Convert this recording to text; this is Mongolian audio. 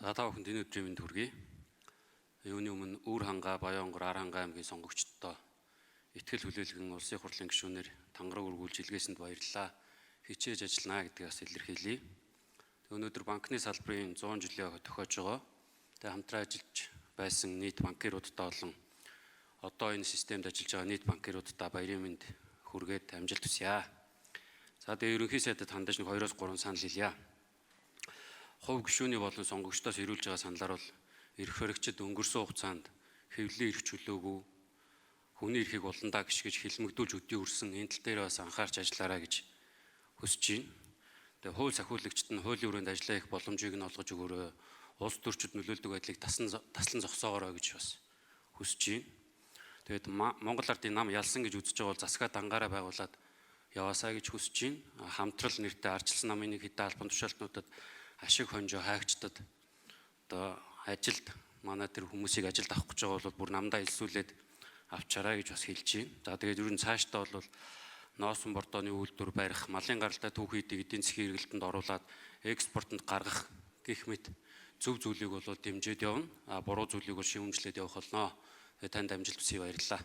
За та бүхэнд энэ өдрийн мэнд хүргэе. Юуны өмнө Үүр ханга, Баянгор, Ар ханга аймгийн сонгогчдод итгэл хүлээлгэн улсын хурлын гишүүнээр тангараг өргүүлж илгээсэнд баярлалаа. Хичээж ажиллана гэдгээс илэрхийлье. Өнөөдөр банкны салбарын 100 жилийн тохиож байгаа. Тэгээ хамтран ажиллаж байсан нийт банкируудтай болон одоо энэ системд ажиллаж байгаа нийт банкируудтай баярын мэнд хүргээд амжилт хүсье. За тэгээ ерөнхий сайдад хандаж 2-3 санал хэлье. Хувь гишүүний болон сонгогчдоос ирүүлж байгаа саналаар бол эрх баригчид өнгөрсөн хугацаанд хэвлэлийн эрх чөлөөгүй хүний эрхийг уландаа гიშгэж хилмигдүүлж өдий өрсөн энэ тал дээр бас анхаарч ажиллаарай гэж хүсэж байна. Тэгээ хууль сахиулагчид нь хуулийн хүрээнд ажиллаа их боломжийг нь олгож өгөөрэй. Улс төрчид нөлөөлдөг байдлыг таслан зогсоогоорой гэж бас хүсэж байна. Тэгээд Монгол Ардын нам ялсан гэж үзэж байгаа бол засгаа дангаараа байгуулад яваасаа гэж хүсэж байна. Хамтрал нэртэй ардчилсан намын нэг хэдэн албан тушаалтнуудад ашиг хонжоо хайгчдад одоо ажилд манай тэр хүмүүсийг ажилд авах гэж байгаа бол бүр намдаа илсүүлээд авчаарай гэж бас хэлж байна. За тэгээд ер нь цаашдаа бол ноосон бордооны үйлдвэр барих, малын гаралтай түүхийд эдийн засгийн эргэлтэнд оруулаад экспортод гаргах гэх мэт зөв зүйлийг бол дэмжиж явна. Буруу зүйлийг бол шивэмжлээд явах болно. Тэгээд танд амжилт хүсье, баярлалаа.